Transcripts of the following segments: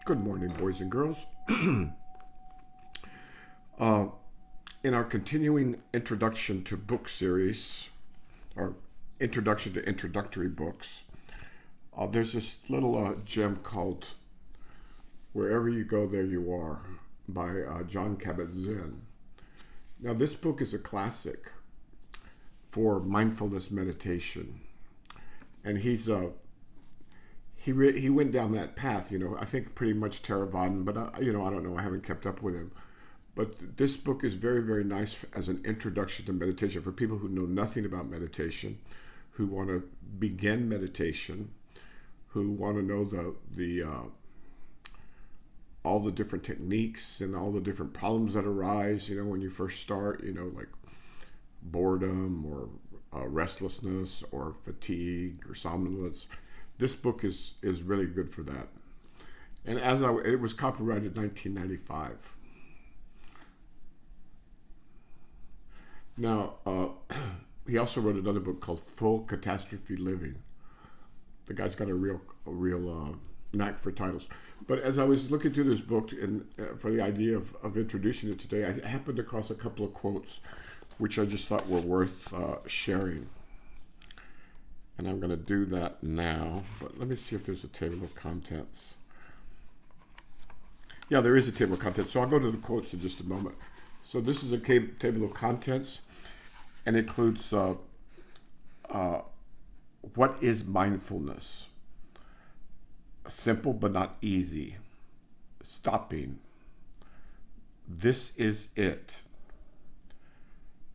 Good morning, boys and girls. uh, in our continuing introduction to book series, or introduction to introductory books, there's this little gem called Wherever You Go, There You Are by John Kabat-Zinn. Now, this book is a classic for mindfulness meditation. And he went down that path, I think pretty much Theravada, but I don't know, I haven't kept up with him. But this book is very, very nice as an introduction to meditation for people who know nothing about meditation, who want to begin meditation, who want to know the all the different techniques and all the different problems that arise, when you first start, like boredom or restlessness or fatigue or somnolence. This book is really good for that. And it was copyrighted 1995. Now, he also wrote another book called Full Catastrophe Living. The guy's got a real knack for titles. But as I was looking through this book and for the idea of introducing it today, I happened across a couple of quotes which I just thought were worth sharing. And I'm going to do that now. But let me see if there's a table of contents. Yeah, there is a table of contents. So I'll go to the quotes in just a moment. So this is a table of contents, and it includes what is mindfulness? Simple but not easy. Stopping. This is it.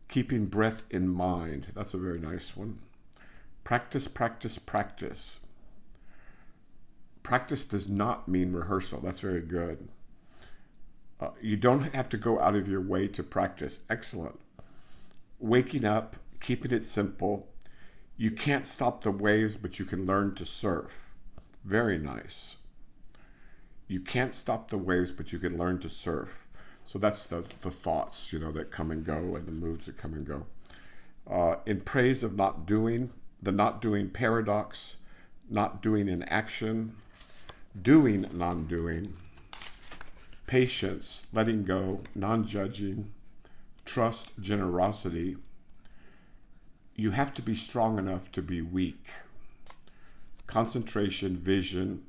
Keeping breath in mind. That's a very nice one. Practice, practice, practice. Practice does not mean rehearsal. That's very good. You don't have to go out of your way to practice. Excellent. Waking up, keeping it simple. You can't stop the waves, but you can learn to surf. Very nice. You can't stop the waves, but you can learn to surf. So that's the thoughts, that come and go, and the moods that come and go. In praise of not doing, the not doing paradox, not doing in action, doing non-doing, patience, letting go, non-judging, trust, generosity. You have to be strong enough to be weak. Concentration, vision.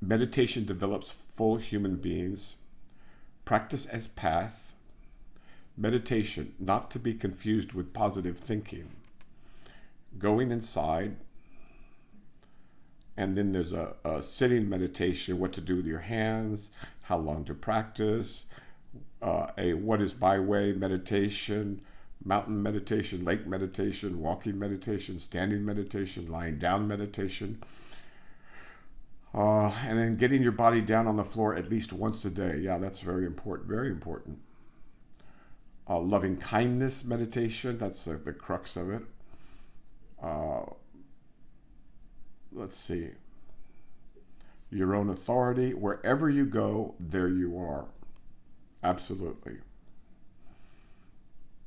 Meditation develops full human beings. Practice as path. Meditation, not to be confused with positive thinking. Going inside. And then there's a sitting meditation, what to do with your hands, how long to practice, a what is by way meditation, mountain meditation, lake meditation, walking meditation, standing meditation, lying down meditation. And then getting your body down on the floor at least once a day. Yeah, that's very important, very important. Loving kindness meditation, that's the crux of it. Let's see. Your own authority. Wherever you go, there you are. Absolutely.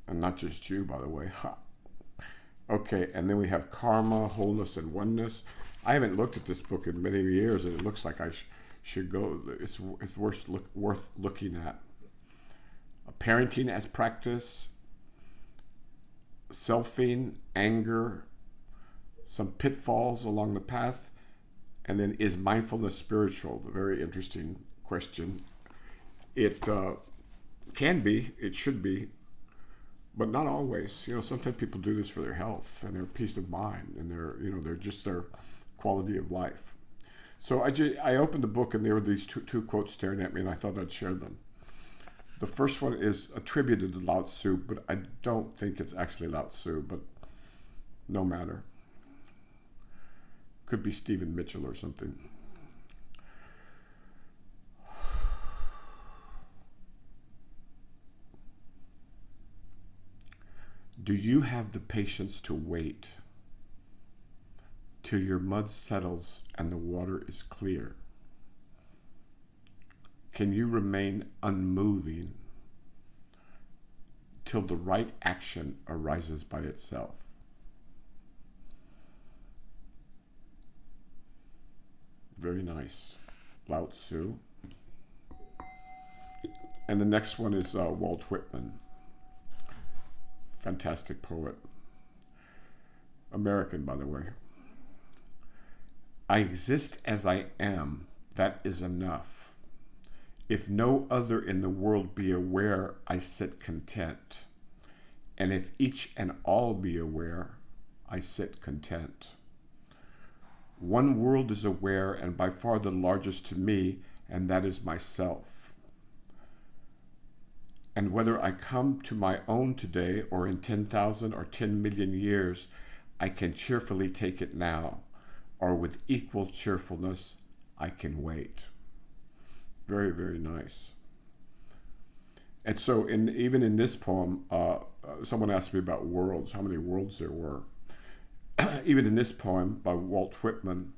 And not just you, by the way. Ha. Okay, and then we have karma, wholeness, and oneness. I haven't looked at this book in many years, and it looks like I should go. It's worth looking at. Parenting as practice. Selfing, anger, some pitfalls along the path, and then is mindfulness spiritual? A very interesting question. It can be, it should be, but not always. Sometimes people do this for their health and their peace of mind and they're just their quality of life. So I opened the book and there were these two quotes staring at me, and I thought I'd share them. The first one is attributed to Lao Tzu, but I don't think it's actually Lao Tzu, but no matter. Could be Stephen Mitchell or something. Do you have the patience to wait till your mud settles and the water is clear? Can you remain unmoving till the right action arises by itself? Very nice. Lao Tzu. And the next one is Walt Whitman, fantastic poet, American, by the way. I exist as I am, that is enough. If no other in the world be aware, I sit content. And if each and all be aware, I sit content. One world is aware, and by far the largest to me, and that is myself. And whether I come to my own today, or in 10,000 or 10 million years, I can cheerfully take it now, or with equal cheerfulness, I can wait. Very, very nice. And so even in this poem, someone asked me about worlds, how many worlds there were. Even in this poem by Walt Whitman,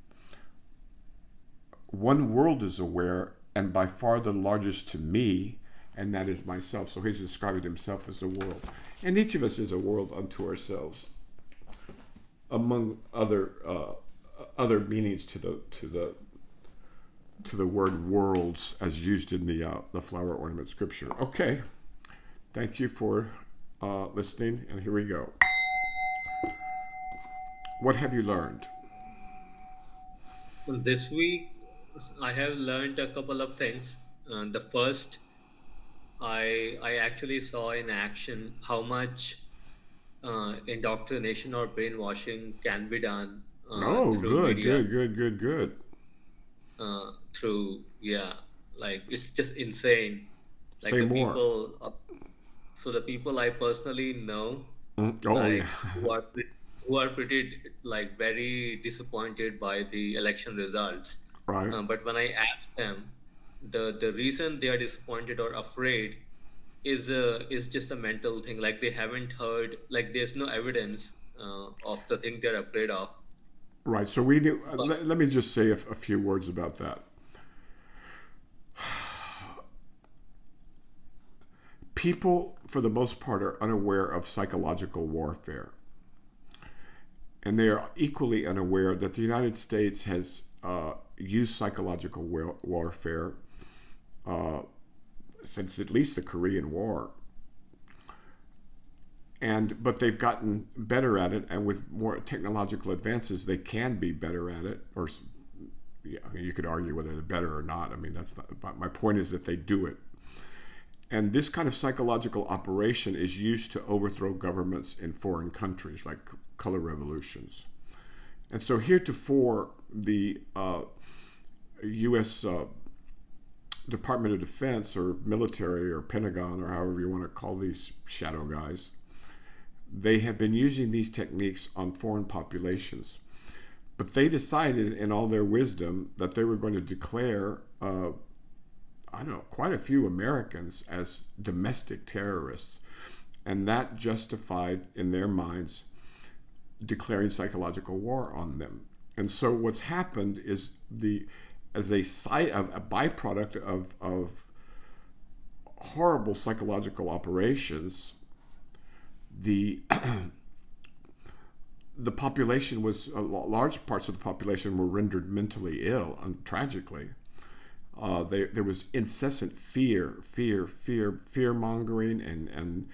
one world is aware, and by far the largest to me, and that is myself. So he's describing himself as a world. And each of us is a world unto ourselves, among other meanings to the word worlds as used in the flower ornament scripture. Okay, thank you for listening, and here we go. What have you learned? This week, I have learned a couple of things. The first, I actually saw in action how much indoctrination or brainwashing can be done Oh, through media, good. through, yeah, like it's just insane. Like Say the more. people, so the people I personally know, Oh, yeah. like who are pretty like very disappointed by the election results. Right. But when I ask them, the reason they are disappointed or afraid is just a mental thing. Like they haven't heard, like there's no evidence of the thing they're afraid of. Right. So we do, But let me just say a few words about that. People, for the most part, are unaware of psychological warfare. And they are equally unaware that the United States has used psychological warfare since at least the Korean War. But they've gotten better at it, and with more technological advances, they can be better at it. Or, yeah, I mean, you could argue whether they're better or not. I mean, that's not. My point is that they do it. And this kind of psychological operation is used to overthrow governments in foreign countries, like color revolutions. And so heretofore, the U.S. Department of Defense or military or Pentagon or however you want to call these shadow guys, they have been using these techniques on foreign populations. But they decided in all their wisdom that they were going to declare I don't know, quite a few Americans as domestic terrorists. And that justified, in their minds, declaring psychological war on them. And so what's happened is as a byproduct of horrible psychological operations, the the population was large parts of the population were rendered mentally ill, and tragically. There was incessant fear mongering, and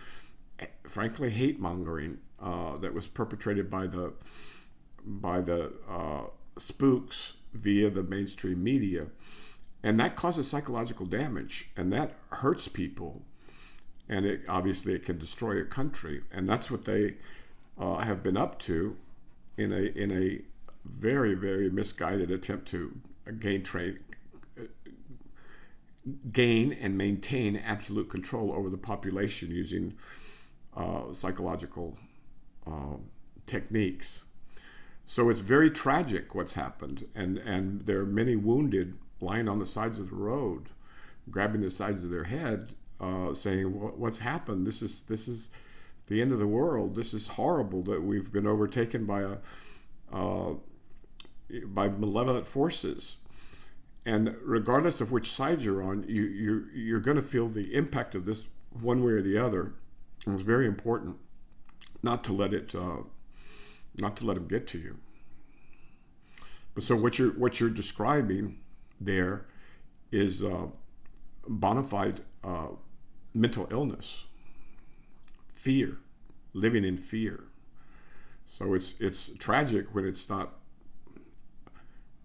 frankly hate mongering that was perpetrated by the spooks via the mainstream media, and that causes psychological damage, and that hurts people, and it can destroy a country, and that's what they have been up to in a very, very misguided attempt to gain and maintain absolute control over the population using psychological techniques. So it's very tragic what's happened, and there are many wounded lying on the sides of the road, grabbing the sides of their head, saying, "What's happened? This is the end of the world. This is horrible that we've been overtaken by malevolent forces." And regardless of which side you're on, you're going to feel the impact of this one way or the other. And it's very important not to let it get to you. But so what you're describing there is bona fide mental illness, fear, living in fear. So it's tragic when it's not.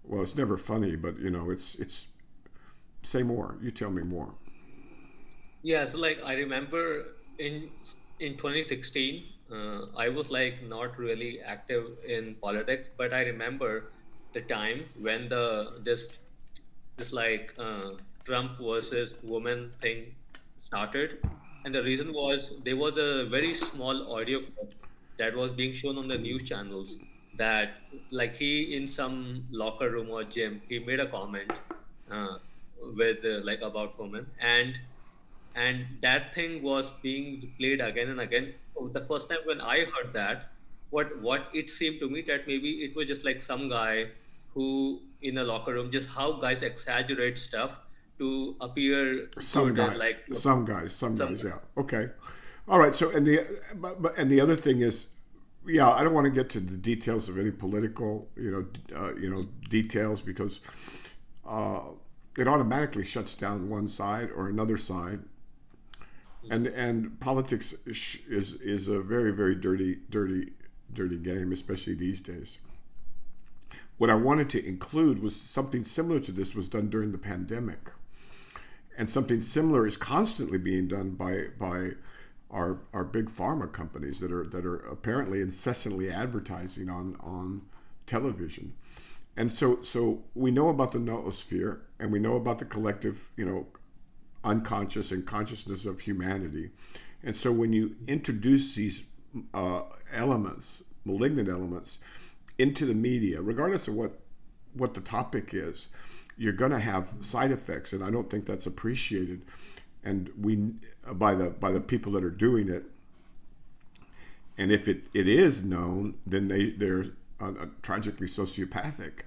Well, it's never funny, but it's. Say more. You tell me more. Yeah, so like I remember in 2016, I was like not really active in politics, but I remember the time when this like Trump versus woman thing started, and the reason was there was a very small audio clip that was being shown on the news channels that like he in some locker room or gym he made a comment uh, with like about women, and that thing was being played again and again. So the first time when I heard that, what it seemed to me that maybe it was just like some guy who in a locker room, just how guys exaggerate stuff to appear Some good guy, and like some some guys. Yeah. Okay. All right. So and the other thing is, yeah, I don't want to get to the details of any political, details because uh, it automatically shuts down one side or another side, and politics is a very very dirty game, especially these days. What I wanted to include was something similar to this was done during the pandemic, and something similar is constantly being done by our big pharma companies that are apparently incessantly advertising on television. And so we know about the noosphere, and we know about the collective, unconscious and consciousness of humanity. And so when you introduce these elements, malignant elements, into the media, regardless of what the topic is, you're going to have side effects, and I don't think that's appreciated. And we by the people that are doing it. And if it is known, then they're tragically sociopathic.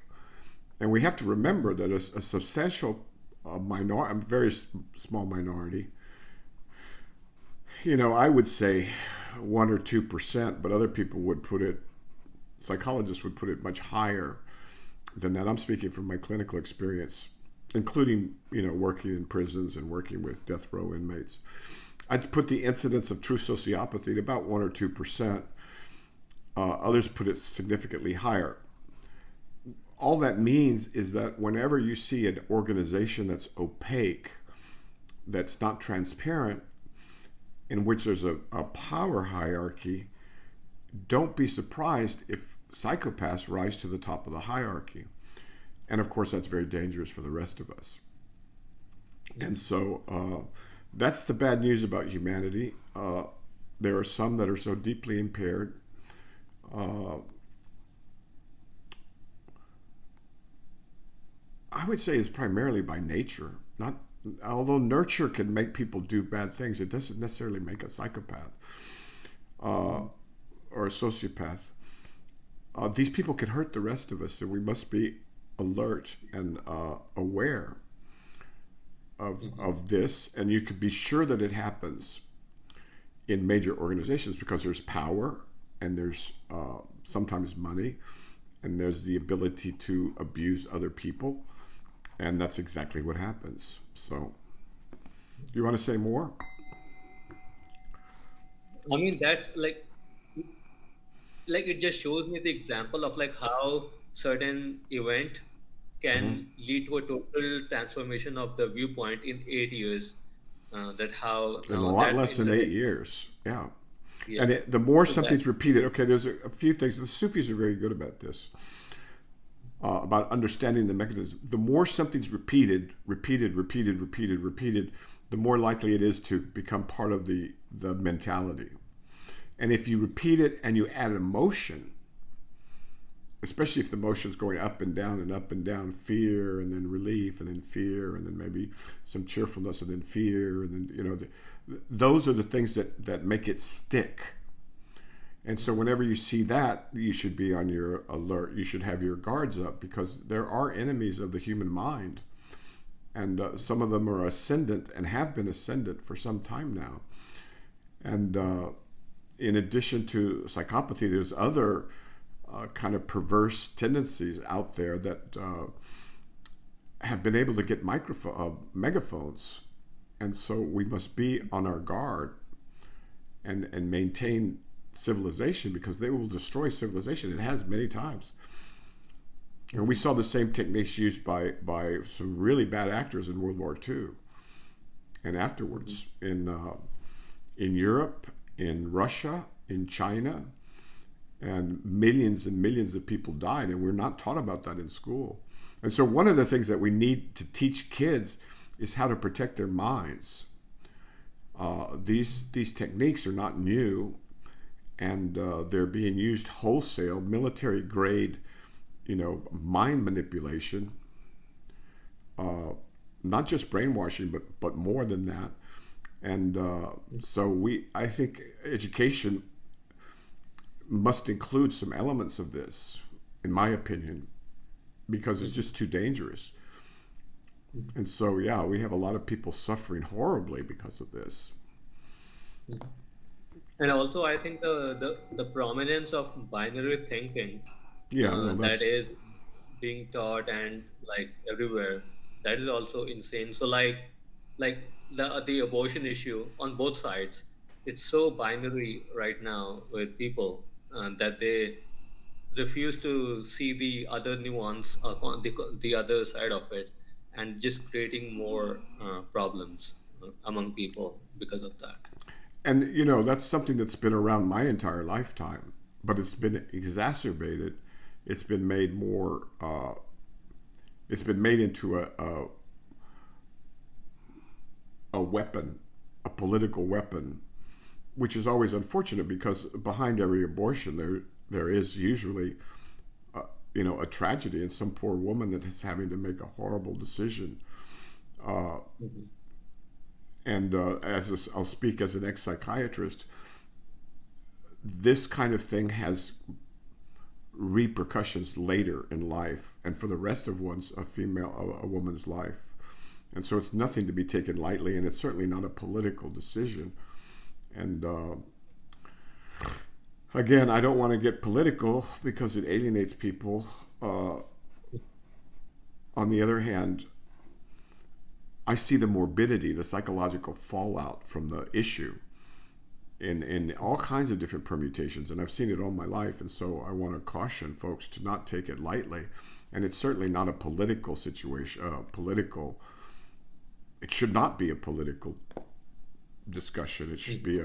And we have to remember that a substantial minority, a very small minority, I would say 1 or 2%, but other people would put it, psychologists would put it much higher than that. I'm speaking from my clinical experience, including, working in prisons and working with death row inmates. I'd put the incidence of true sociopathy at about 1 or 2%. Others put it significantly higher. All that means is that whenever you see an organization that's opaque, that's not transparent, in which there's a power hierarchy, don't be surprised if psychopaths rise to the top of the hierarchy. And of course, that's very dangerous for the rest of us. And so that's the bad news about humanity. There are some that are so deeply impaired. I would say it's primarily by nature. Not although nurture can make people do bad things, it doesn't necessarily make a psychopath or a sociopath. These people can hurt the rest of us, and we must be alert and aware of this. And you can be sure that it happens in major organizations because there's power, and there's sometimes money, and there's the ability to abuse other people. And that's exactly what happens. So, you want to say more? I mean that's like it just shows me the example of like how certain event Mm-hmm. can lead to a total transformation of the viewpoint in 8 years. That how In a now lot that less than incident, 8 years. Yeah. yeah. And the more So that something's repeated, okay, there's a few things. The Sufis are very good about this, about understanding the mechanism. The more something's repeated, the more likely it is to become part of the mentality. And if you repeat it and you add emotion, especially if the emotion's going up and down and up and down, fear and then relief and then fear and then maybe some cheerfulness and then fear and then those are the things that make it stick. And so whenever you see that, you should be on your alert. You should have your guards up because there are enemies of the human mind, and some of them are ascendant and have been ascendant for some time now. And in addition to psychopathy, there's other kind of perverse tendencies out there that have been able to get megaphones, and so we must be on our guard and maintain civilization, because they will destroy civilization. It has many times. And we saw the same techniques used by some really bad actors in World War II and afterwards in Europe, in Russia, in China, and millions of people died, and we're not taught about that in school. And so one of the things that we need to teach kids is how to protect their minds. These techniques are not new, and they're being used wholesale, military grade, mind manipulation, not just brainwashing, but more than that. And so I think education must include some elements of this, in my opinion, because it's just too dangerous. And so, yeah, we have a lot of people suffering horribly because of this. And also, I think the prominence of binary thinking, that is being taught and like everywhere, that is also insane. So like the abortion issue on both sides, it's so binary right now with people that they refuse to see the other nuance, the other side of it, and just creating more problems among people because of that. And that's something that's been around my entire lifetime, but it's been exacerbated. It's been made more. It's been made into a weapon, a political weapon, which is always unfortunate, because behind every abortion there is usually a tragedy, and some poor woman that is having to make a horrible decision. And I'll speak as an ex-psychiatrist, this kind of thing has repercussions later in life and for the rest of a woman's life. And so it's nothing to be taken lightly, and it's certainly not a political decision. And again, I don't want to get political because it alienates people. On the other hand, I see the morbidity, the psychological fallout from the issue in all kinds of different permutations, and I've seen it all my life. And so I want to caution folks to not take it lightly. And it's certainly not a political situation. It should not be a political discussion. It should be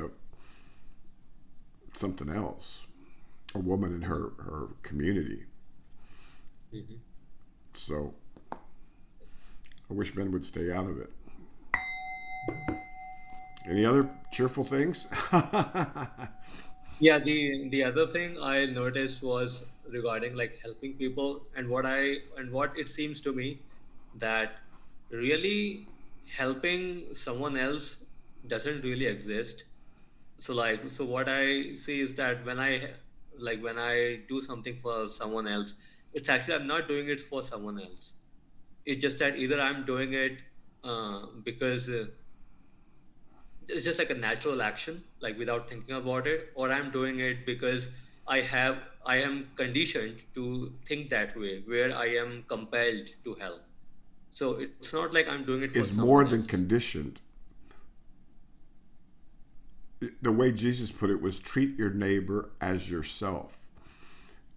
something else. A woman in her community. Mm-hmm. So I wish men would stay out of it. Any other cheerful things? Yeah, the other thing I noticed was regarding like helping people, and what it seems to me that really helping someone else doesn't really exist. So what I see is that when I do something for someone else, it's actually I'm not doing it for someone else. It's just that either I'm doing it because it's just like a natural action, like without thinking about it, or I'm doing it because I am conditioned to think that way, where I am compelled to help. So it's not like I'm doing it for It's someone more else. than conditioned. The way Jesus put it was, treat your neighbor as yourself.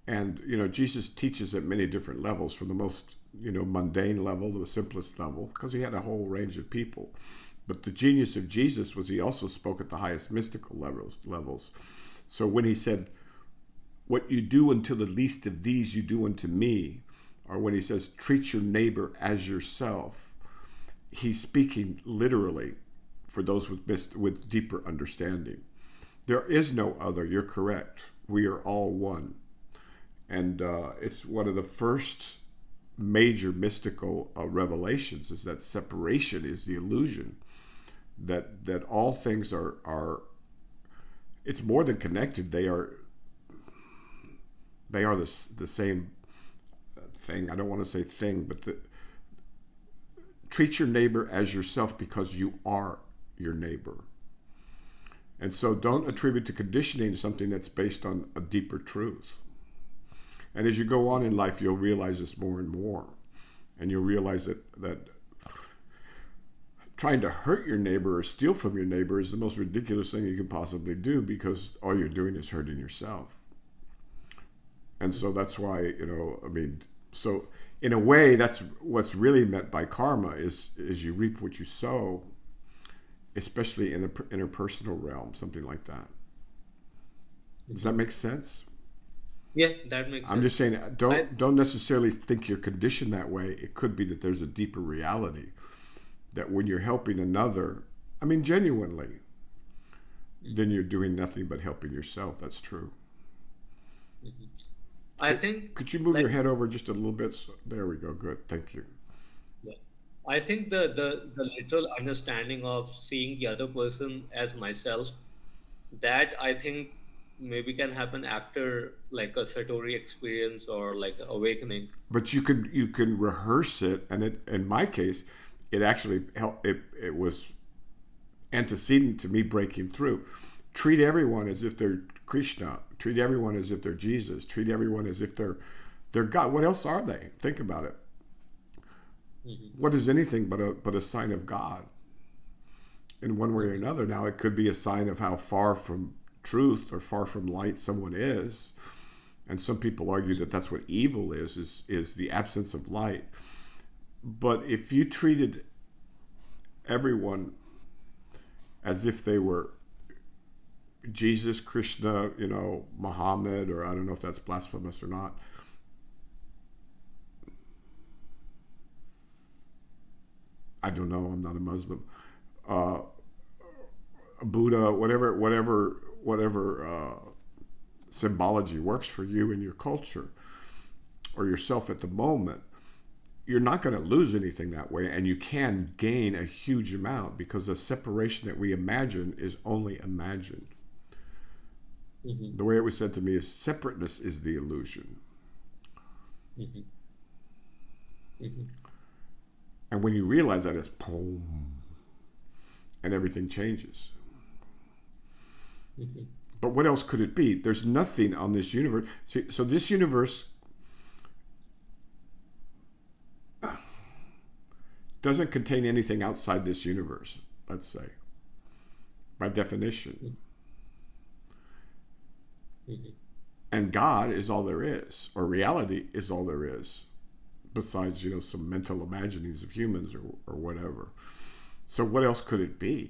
And Jesus teaches at many different levels, from the most mundane level to the simplest level, because he had a whole range of people. But the genius of Jesus was he also spoke at the highest mystical levels. So when he said, what you do unto the least of these, you do unto me, or when he says, treat your neighbor as yourself, he's speaking literally for those with deeper understanding. There is no other. You're correct. We are all one. And it's one of the first major mystical revelations, is that separation is the illusion. That all things are it's more than connected. They are the same thing. I don't want to say thing, but treat your neighbor as yourself, because you are your neighbor. And so don't attribute to conditioning something that's based on a deeper truth. And as you go on in life, you'll realize this more and more. And you'll realize that trying to hurt your neighbor or steal from your neighbor is the most ridiculous thing you can possibly do, because all you're doing is hurting yourself. And so that's why, so in a way, that's what's really meant by karma is you reap what you sow, especially in the interpersonal realm, something like that. Does that make sense? Yeah, that makes I'm sense. just saying, don't necessarily think you're conditioned that way. It could be that there's a deeper reality, that when you're helping another, genuinely, then you're doing nothing but helping yourself. That's true. I think, Could you move your head over just a little bit? There we go. Good. Thank you. yeah, I think the literal understanding of seeing the other person as myself, that I think maybe can happen after like a Satori experience or like awakening. But you can rehearse it, and in my case, it actually helped. It was antecedent to me breaking through. Treat everyone as if they're Krishna. Treat everyone as if they're Jesus. Treat everyone as if they're God. What else are they? Think about it. What is anything but a sign of God in one way or another? Now, it could be a sign of how far from truth or far from light someone is. And some people argue that that's what evil is the absence of light. But if you treated everyone as if they were Jesus, Krishna, Muhammad, or I don't know if that's blasphemous or not. I don't know. I'm not a Muslim. Buddha, whatever symbology works for you in your culture or yourself at the moment, you're not going to lose anything that way, and you can gain a huge amount, because the separation that we imagine is only imagined. The way it was said to me is separateness is the illusion. And when you realize that, it's boom, and everything changes. But what else could it be? There's nothing on this universe. See, so this universe doesn't contain anything outside this universe, let's say, by definition. And God is all there is, or reality is all there is, besides, some mental imaginings of humans or whatever. So what else could it be?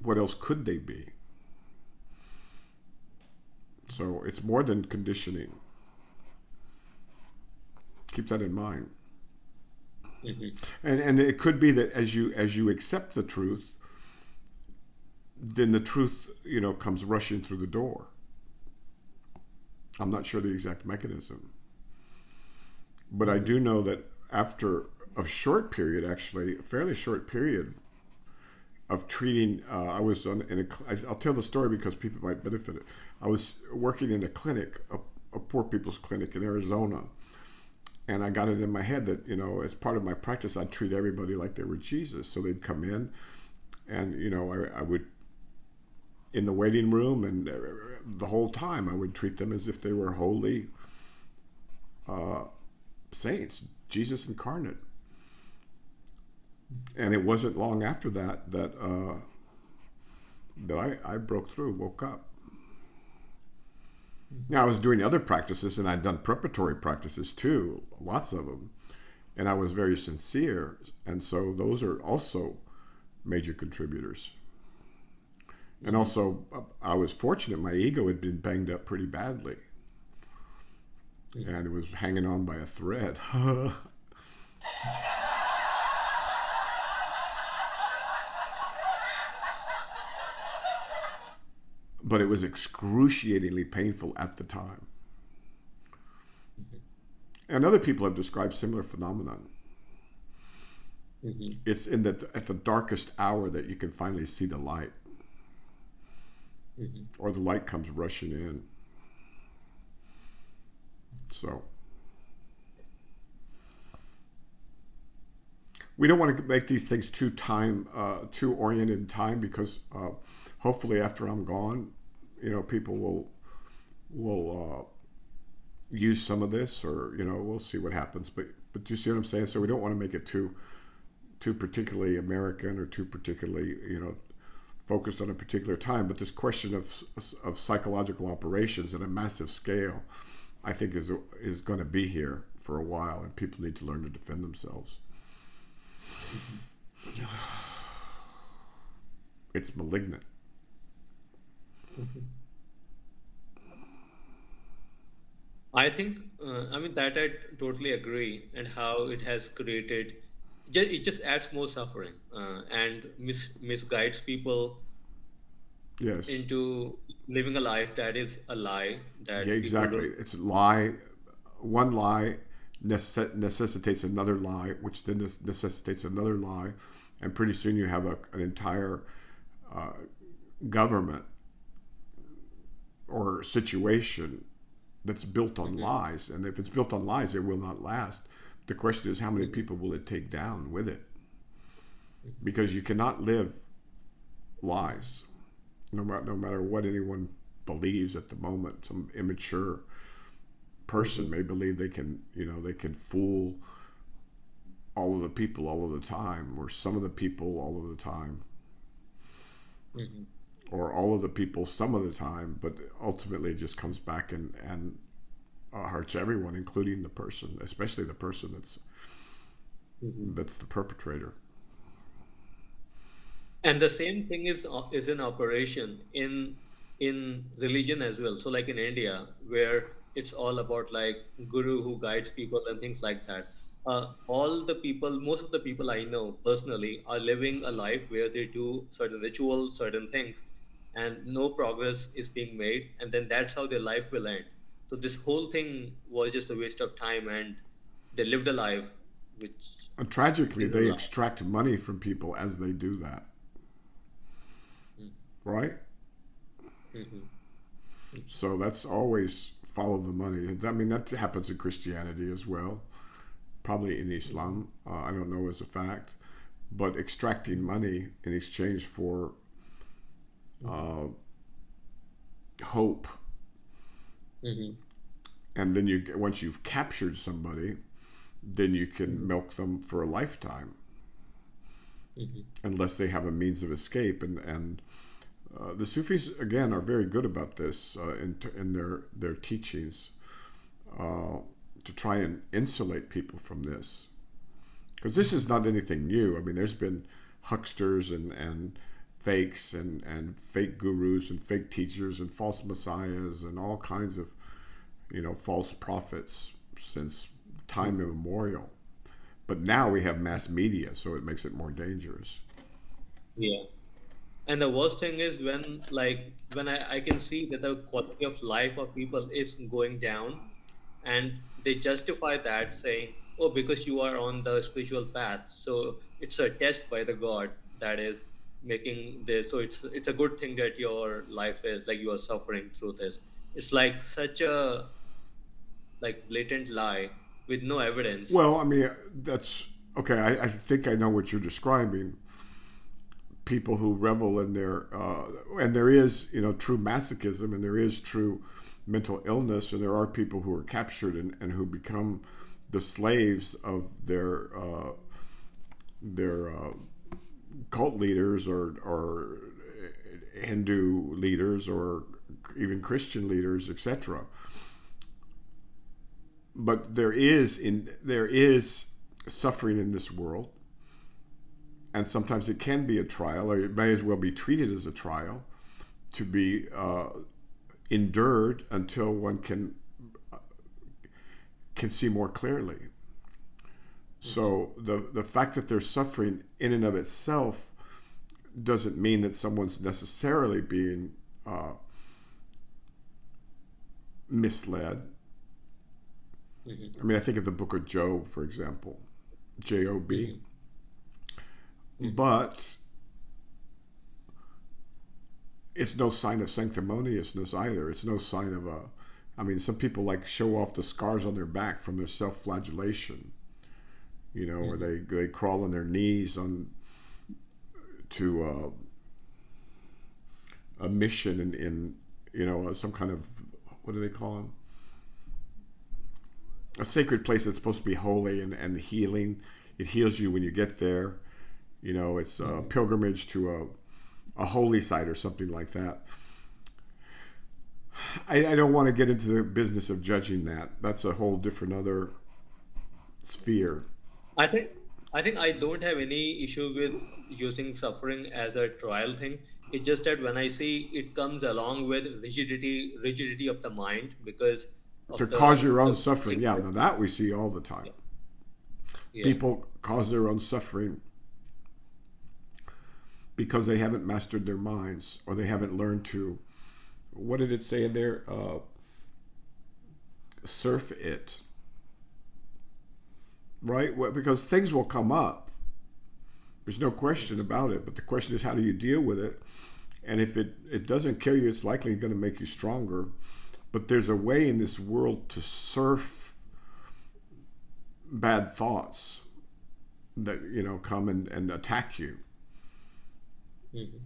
What else could they be? So it's more than conditioning. Keep that in mind. And it could be that as you accept the truth, then the truth, comes rushing through the door. I'm not sure the exact mechanism, but I do know that after a short period, actually a fairly short period of treating, I was I'll tell the story because people might benefit it. I was working in a clinic, a poor people's clinic in Arizona. And I got it in my head that, as part of my practice, I'd treat everybody like they were Jesus. So they'd come in and, I would, in the waiting room and the whole time, I would treat them as if they were holy saints, Jesus incarnate. And it wasn't long after that I broke through, woke up. Now, I was doing other practices, and I'd done preparatory practices too, lots of them, and I was very sincere, and so those are also major contributors. And also, I was fortunate, my ego had been banged up pretty badly, and it was hanging on by a thread. But it was excruciatingly painful at the time. And other people have described similar phenomenon. It's at the darkest hour that you can finally see the light. Or the light comes rushing in. So we don't want to make these things too oriented in time, because hopefully after I'm gone, people will use some of this, or we'll see what happens. But But do you see what I'm saying? So we don't want to make it too particularly American or too particularly, focused on a particular time. But this question of psychological operations at a massive scale, I think is going to be here for a while, and people need to learn to defend themselves. It's malignant. I think, that I totally agree, and how it has created, it just adds more suffering, and misguides people Yes. into living a life that is a lie, Yeah, that people exactly. don't. It's a lie. One lie necessitates another lie, which then necessitates another lie, and pretty soon you have an entire uh, government or situation that's built on Mhm. lies. And if it's built on lies, it will not last. The question is, how many people will it take down with it? Because you cannot live lies, no matter what anyone believes at the moment. Some immature person Mhm. may believe they can fool all of the people all of the time, or some of the people all of the time, Mhm. or all of the people some of the time, but ultimately it just comes back and hurts everyone, including the person, especially the person Mhm. that's the perpetrator. And the same thing is in operation in religion as well. So like in India, where it's all about like guru who guides people and things like that. All the people, most of the people I know personally, are living a life where they do certain rituals, certain things, and no progress is being made, and then that's how their life will end. So this whole thing was just a waste of time, and they lived a life which And tragically, isn't a they life. extract money from people as they do that, right? Mm-hmm. So that's always follow the money. I mean, that happens in Christianity as well, probably in Islam. I don't know as a fact, but extracting money in exchange for uh, hope, Mm-hmm. and then once you've captured somebody, then you can Mm-hmm. milk them for a lifetime, Mm-hmm. unless they have a means of escape. And the Sufis again are very good about this in their teachings, uh, to try and insulate people from this, because this is not anything new. I mean, there's been hucksters and fakes and fake gurus and fake teachers and false messiahs and all kinds of false prophets since time Mm-hmm. immemorial. But now we have mass media, so it makes it more dangerous. Yeah. And the worst thing is when I can see that the quality of life of people is going down, and they justify that saying, oh, because you are on the spiritual path, so it's a test by the God that is making this. So it's a good thing that your life is like you are suffering through this. It's like such a like blatant lie with no evidence. Well, I mean, that's okay. I think I know what you're describing. People who revel in and there is, true masochism, and there is true mental illness, and there are people who are captured and who become the slaves of their cult leaders, or Hindu leaders, or even Christian leaders, etc. But there is suffering in this world, and sometimes it can be a trial, or it may as well be treated as a trial, to be endured until one can see more clearly. Mhm. So the fact that there's suffering in and of itself doesn't mean that someone's necessarily being uh, misled. Mhm. I mean, I think of the book of Job, for example, Job. Mhm. Mhm. But it's no sign of sanctimoniousness either. It's no sign of a. I mean, some people like show off the scars on their back from their self-flagellation, or Mhm. they crawl on their knees on to a mission in some kind of, what do they call them? a sacred place that's supposed to be holy and healing. It heals you when you get there. You know, it's a pilgrimage to a holy site or something like that. I don't want to get into the business of judging that. That's a whole different other sphere. I think I don't have any issue with using suffering as a trial thing. It's just that when I see it comes along with rigidity of the mind because To of cause your own the suffering, thing yeah, that, now that we see all the time. yeah. People cause their own suffering because they haven't mastered their minds or they haven't learned to, what did it say in there? Surf it, right? Well, because things will come up. There's no question about it. But the question is, how do you deal with it? And if it doesn't kill you, it's likely going to make you stronger. But there's a way in this world to surf bad thoughts that, you know, come and attack you. Mhm.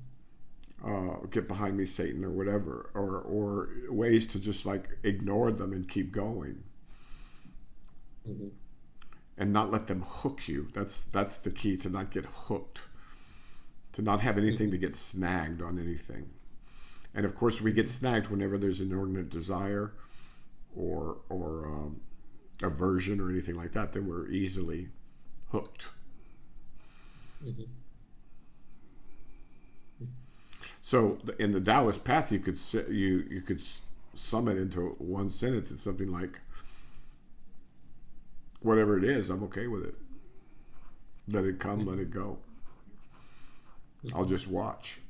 Get behind me, Satan, or whatever, or ways to just like ignore them and keep going Mhm. and not let them hook you. That's the key, to not get hooked, to not have anything to Mhm. get snagged on anything. And of course, we get snagged whenever there's inordinate desire or aversion or anything like that. Then we're easily hooked. Mhm. So in the Taoist path, you could you could sum it into one sentence. It's something like, whatever it is, I'm okay with it. Let it come, let Mhm. it go. I'll Mhm. just watch.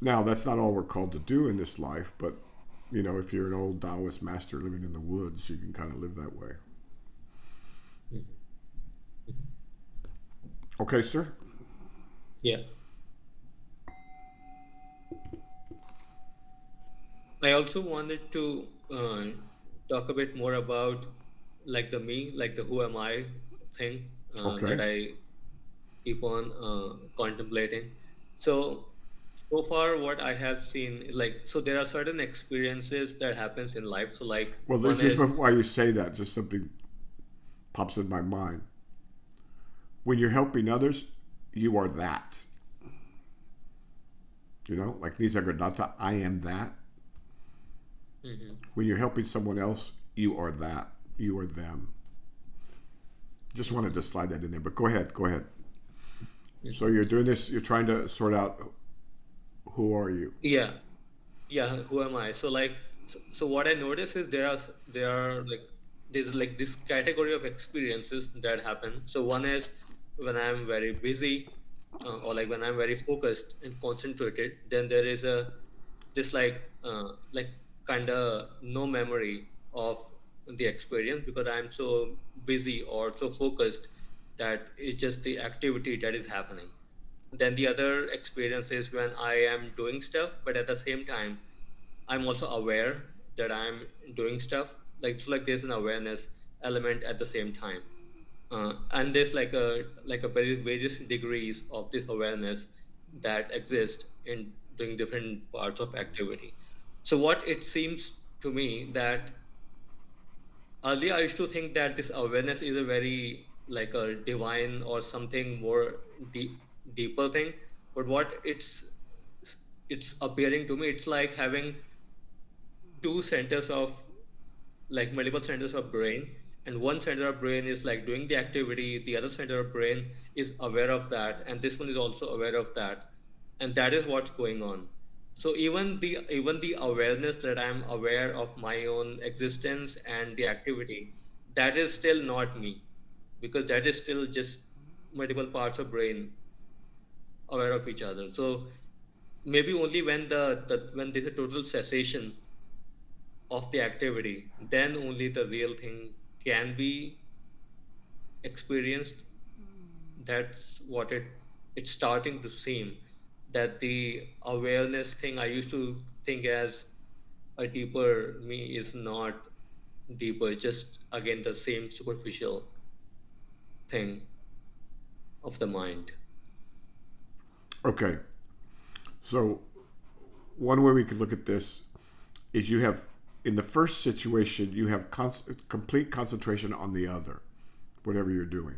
Now, that's not all we're called to do in this life, but you know, if you're an old Taoist master living in the woods, you can kind of live that way. Mhm. Okay, sir. Yeah. I also wanted to talk a bit more about like the me, like the who am I thing that Okay. I keep on contemplating. So, so far, what I have seen is like, so there are certain experiences that happens in life. So, like Well, there's one just is, why you say that. Just something pops in my mind. When you're helping others, you are that. You know, like Nisargadatta, I am that. Mhm. When you're helping someone else, you are that. You are them. Just wanted to slide that in there, but go ahead. Go ahead. So Mhm. you're doing this. You're trying to sort out, who are you? Yeah, yeah. Who am I? So, like, so what I notice is there are like there's like this category of experiences that happen. So one is when I'm very busy, or like when I'm very focused and concentrated. Then there is a this like kind of no memory of the experience because I'm so busy or so focused that it's just the activity that is happening. Then the other experience is when I am doing stuff, but at the same time I'm also aware that I'm doing stuff. Like so, like there's an awareness element at the same time, and there's like a very various degrees of this awareness that exist in doing different parts of activity. So what it seems to me that earlier I used to think that this awareness is a very like a divine or something more deeper thing, but what it's appearing to me, it's like having two centers of like multiple centers of brain, and one center of brain is like doing the activity, the other center of brain is aware of that, and this one is also aware of that, and that is what's going on. So even the awareness that I'm aware of my own existence and the activity, that is still not me, because that is still just multiple parts of brain aware of each other. So maybe only when when there's a total cessation of the activity, then only the real thing can be experienced. That's what it's starting to seem, that the awareness thing I used to think as a deeper me is not deeper, just again the same superficial thing of the mind. Okay. So one way we could look at this is you have in the first situation, you have complete concentration on the other, whatever you're doing,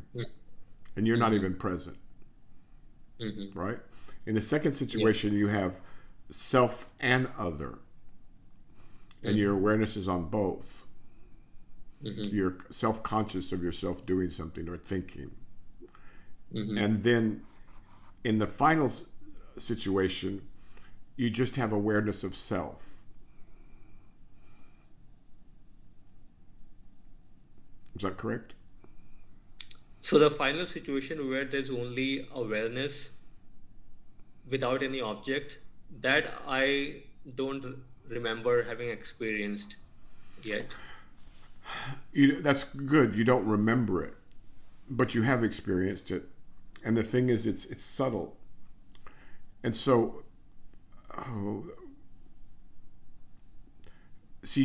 and you're not even present, right? In the second situation, you have self and other, and your awareness is on both. You're self-conscious of yourself doing something or thinking. And then in the final situation, you just have awareness of self. Is that correct? So the final situation where there's only awareness without any object, that I don't remember having experienced yet. That's good. You don't remember it, but you have experienced it. And the thing is, it's subtle. And so, this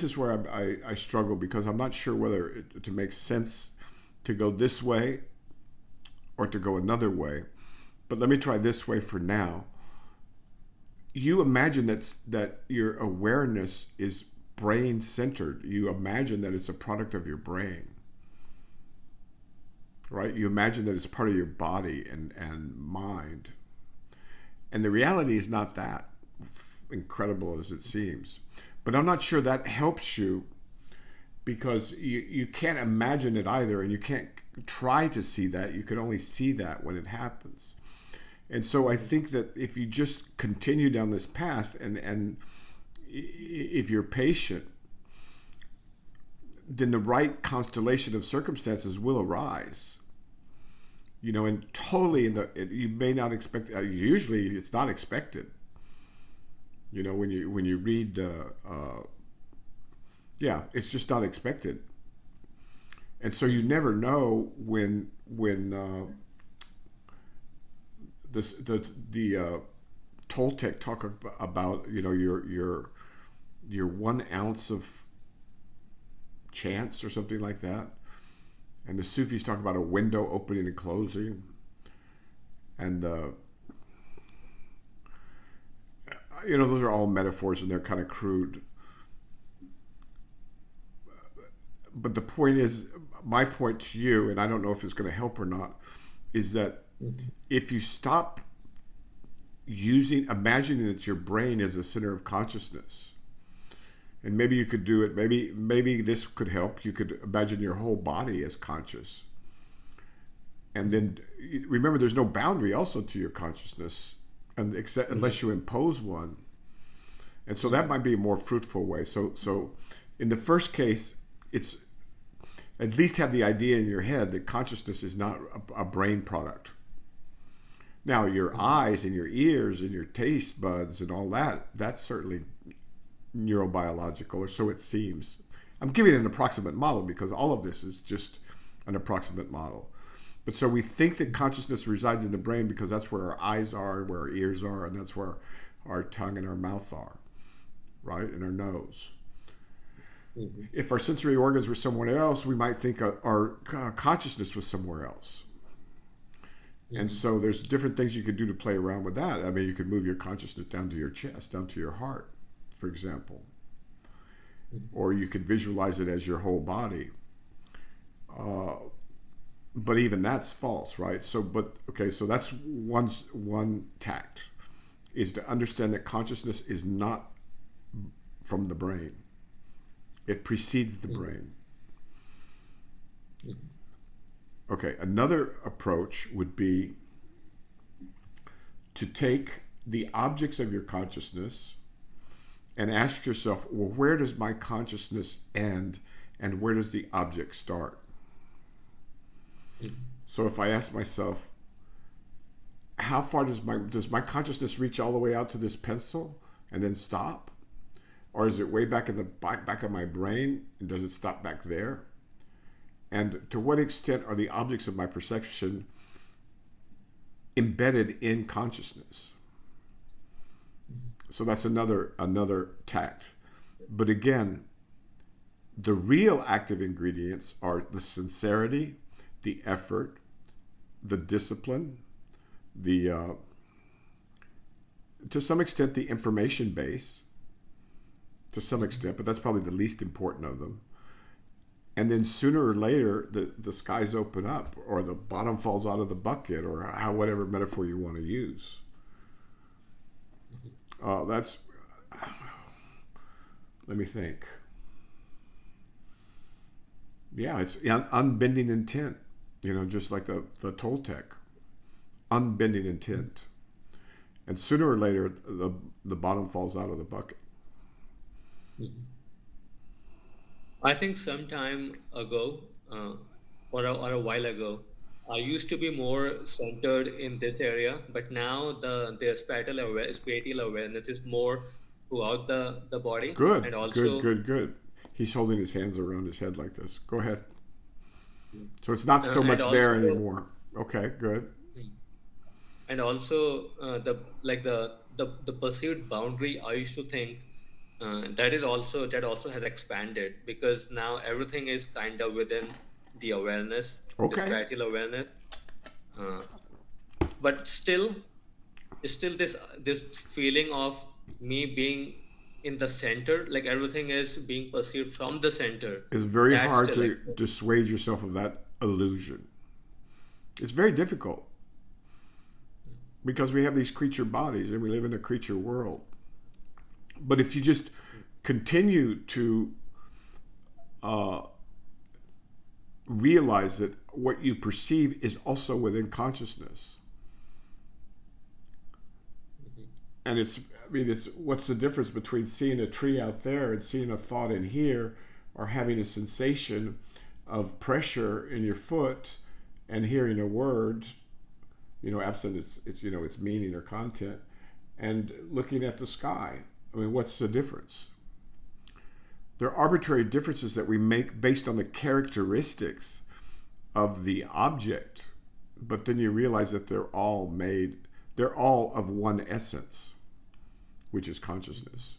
is where I struggle, because I'm not sure whether to make sense to go this way or to go another way. But let me try this way for now. You imagine that your awareness is brain-centered. You imagine that it's a product of your brain, right? You imagine that it's part of your body and mind. And the reality is not that incredible as it seems. But I'm not sure that helps you, because you can't imagine it either, and you can't try to see that. You can only see that when it happens. And so I think that if you just continue down this path, and if you're patient, then the right constellation of circumstances will arise. And totally you may not expect. Usually, it's not expected. When you read, it's just not expected. And so you never know when the Toltec talk about your 1 ounce of chance or something like that, and the Sufis talk about a window opening and closing, and those are all metaphors, and they're kind of crude. But the point is, my point to you, and I don't know if it's going to help or not, is that if you stop imagining that your brain is a center of consciousness, and maybe you could do it, maybe this could help. You could imagine your whole body as conscious. And then remember, there's no boundary also to your consciousness, unless you impose one. And so that might be a more fruitful way. So in the first case, it's at least have the idea in your head that consciousness is not a brain product. Now, your eyes and your ears and your taste buds and all that's certainly neurobiological, or so it seems. I'm giving an approximate model because all of this is just an approximate model. But so we think that consciousness resides in the brain because that's where our eyes are, where our ears are, and that's where our tongue and our mouth are, right? And our nose. If our sensory organs were somewhere else, we might think our consciousness was somewhere else. And so there's different things you could do to play around with that. I mean, you could move your consciousness down to your chest, down to your heart, for example. Or you could visualize it as your whole body. But even that's false, right? So that's one tact, is to understand that consciousness is not from the brain. It precedes the brain. Okay, another approach would be to take the objects of your consciousness and ask yourself, well, where does my consciousness end and where does the object start? So if I ask myself, how far does my consciousness reach all the way out to this pencil and then stop? Or is it way back in the back of my brain, and does it stop back there? And to what extent are the objects of my perception embedded in consciousness? So that's another tact. But again, the real active ingredients are the sincerity, the effort, the discipline, to some extent the information base, to some extent, but that's probably the least important of them. And then sooner or later, the skies open up, or the bottom falls out of the bucket, or whatever metaphor you want to use. That's, let me think. Yeah, it's unbending intent, just like the Toltec, unbending intent. And sooner or later, the bottom falls out of the bucket. I think some time ago, or a while ago, I used to be more centered in this area, but now the spatial awareness is more throughout the body, Good, and also good. He's holding his hands around his head like this. Go ahead. So it's not so much and there also anymore. Okay, good. and also the perceived boundary. I used to think that also has expanded, because now everything is kind of within the awareness, the Okay. spatial awareness. Uh, but still this feeling of me being in the center, like everything is being perceived from the center. It's very That hard still to exists. dissuade yourself of that illusion. It's very difficult because we have these creature bodies and we live in a creature world. But if you just continue to realize that what you perceive is also within consciousness, and it's what's the difference between seeing a tree out there and seeing a thought in here, or having a sensation of pressure in your foot and hearing a word, absent its meaning or content, and looking at the sky. I mean, what's the difference? There are arbitrary differences that we make based on the characteristics of the object, but then you realize that they're all of one essence, which is consciousness.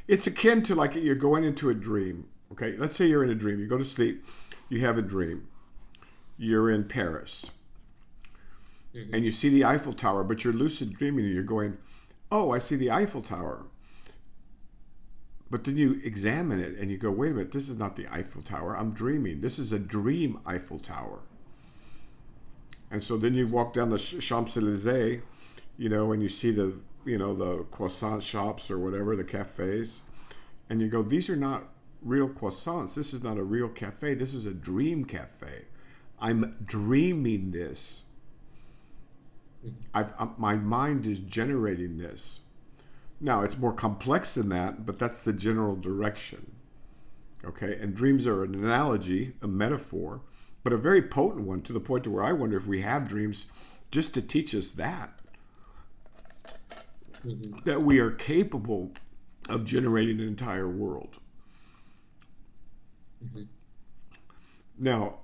It's akin to like you're going into a dream. Okay, let's say you're in a dream. You go to sleep, you have a dream. You're in Paris, and you see the Eiffel Tower, but you're lucid dreaming and you're going, oh, I see the Eiffel Tower. But then you examine it and you go, wait a minute, this is not the Eiffel Tower. I'm dreaming. This is a dream Eiffel Tower. And so then you walk down the Champs-Élysées, and you see the croissant shops or whatever, the cafes. And you go, these are not real croissants. This is not a real cafe. This is a dream cafe. I'm dreaming this. My mind is generating this. Now, it's more complex than that, but that's the general direction. Okay? And dreams are an analogy, a metaphor, but a very potent one, to the point to where I wonder if we have dreams just to teach us that. That we are capable of generating an entire world. Now,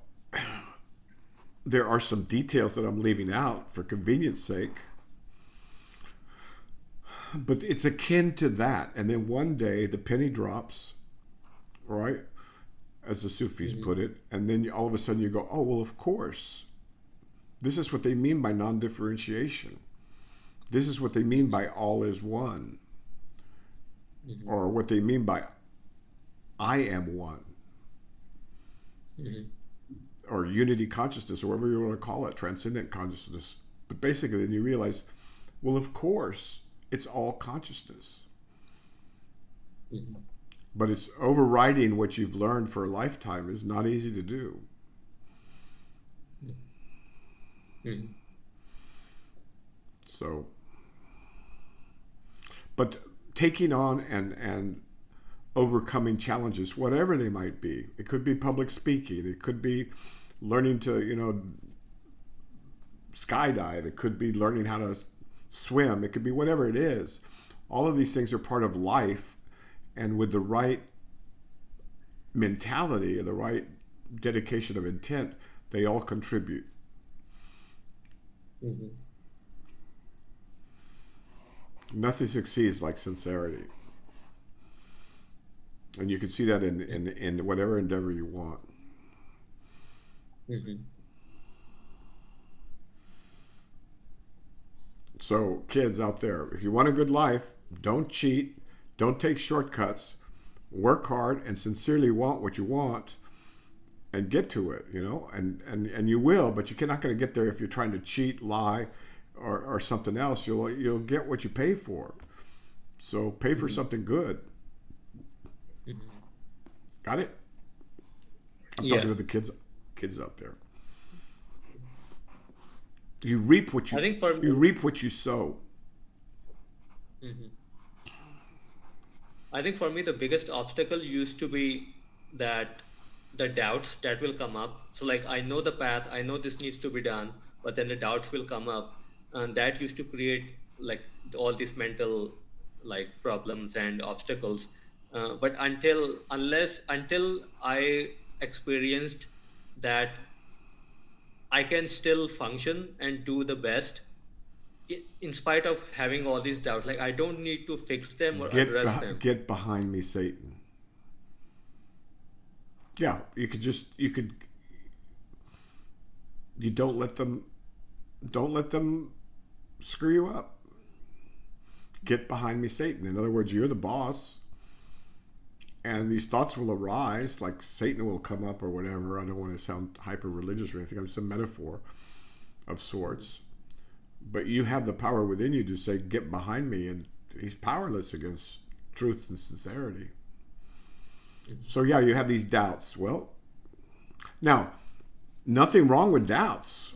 there are some details that I'm leaving out for convenience sake. But it's akin to that. And then one day the penny drops, right? As the Sufis put it. And then all of a sudden you go, oh, well, of course. This is what they mean by non-differentiation. This is what they mean by all is one. Or what they mean by I am one. Or unity consciousness, or whatever you want to call it, transcendent consciousness. But basically then you realize, well, of course, it's all consciousness. But it's overriding what you've learned for a lifetime is not easy to do. So, but taking on and overcoming challenges, whatever they might be. It could be public speaking. It could be learning to, skydive. It could be learning how to swim. It could be whatever it is. All of these things are part of life, and with the right mentality and the right dedication of intent, they all contribute. Nothing succeeds like sincerity. And you can see that in whatever endeavor you want. So kids out there, if you want a good life, don't cheat, don't take shortcuts, work hard and sincerely want what you want and get to it, and you will, but you're not going to get there if you're trying to cheat, lie, or something else. You'll get what you pay for. So pay for something good. Got it? I'm talking to the kids out there. You reap what you reap what you sow. I think for me the biggest obstacle used to be that the doubts that will come up. So like I know the path, I know this needs to be done, but then the doubts will come up, and that used to create like all these mental like problems and obstacles. But until I experienced that I can still function and do the best in spite of having all these doubts. Like I don't need to fix them or address them. Get behind me, Satan. Yeah, you don't let them screw you up. Get behind me, Satan. In other words, you're the boss. And these thoughts will arise, like Satan will come up or whatever. I don't want to sound hyper-religious or anything. I'm just a metaphor of sorts. But you have the power within you to say, get behind me. And he's powerless against truth and sincerity. So yeah, you have these doubts. Well, now, nothing wrong with doubts.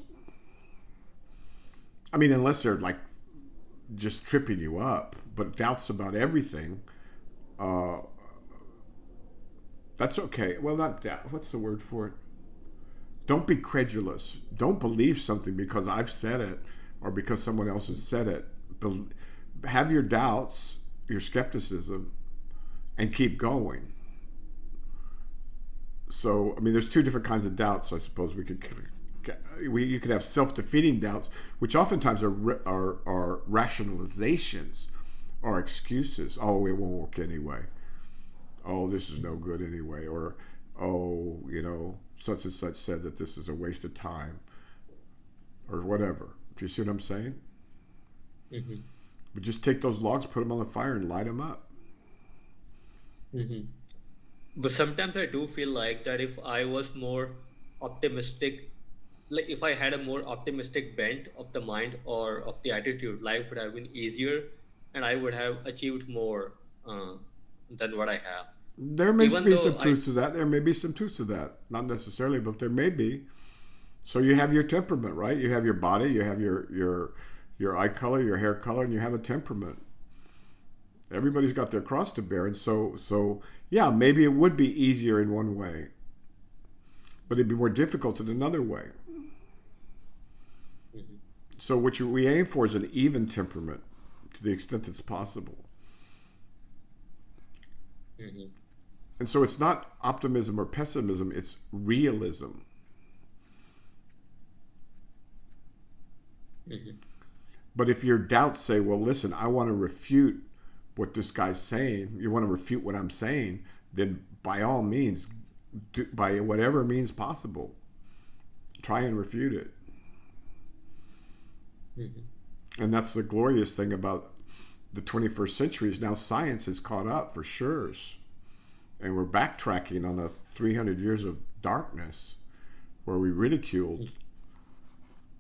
I mean, unless they're like just tripping you up. But doubts about everything, that's okay. Well, not doubt. What's the word for it? Don't be credulous. Don't believe something because I've said it or because someone else has said it. Have your doubts, your skepticism, and keep going. So, I mean, there's two different kinds of doubts, I suppose. You could have self-defeating doubts, which oftentimes are rationalizations or excuses. Oh, it won't work anyway. Oh, this is no good anyway. Or, oh, such and such said that this is a waste of time. Or whatever. Do you see what I'm saying? Mm-hmm. But just take those logs, put them on the fire, and light them up. Mm-hmm. But sometimes I do feel like that if I was more optimistic, like if I had a more optimistic bent of the mind or of the attitude, life would have been easier and I would have achieved more than what I have. There may be some truth to that. There may be some truth to that. Not necessarily, but there may be. So you have your temperament, right? You have your body, you have your eye color, your hair color, and you have a temperament. Everybody's got their cross to bear. And so yeah, maybe it would be easier in one way, but it'd be more difficult in another way. Mm-hmm. So what we aim for is an even temperament to the extent it's possible. Mm-hmm. And so it's not optimism or pessimism, it's realism. Mm-hmm. But if your doubts say, well, listen, I want to refute what this guy's saying, you want to refute what I'm saying, then by all means, by whatever means possible, try and refute it. Mm-hmm. And that's the glorious thing about the 21st century is now science has caught up for sure. And we're backtracking on the 300 years of darkness where we ridiculed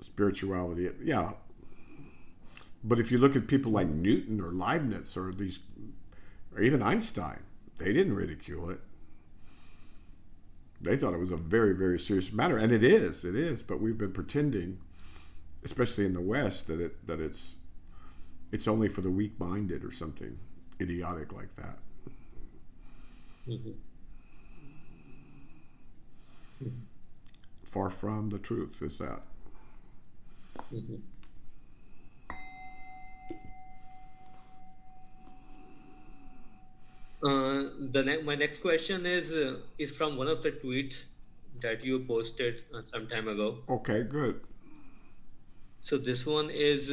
spirituality. Yeah. But if you look at people like Newton or Leibniz or even Einstein, they didn't ridicule it. They thought it was a very, very serious matter. And it is. But we've been pretending, especially in the West, that it's only for the weak-minded or something idiotic like that. Mm-hmm. Mm-hmm. Far from the truth is that. Mm-hmm. My next question is from one of the tweets that you posted some time ago. Okay, good. So this one is,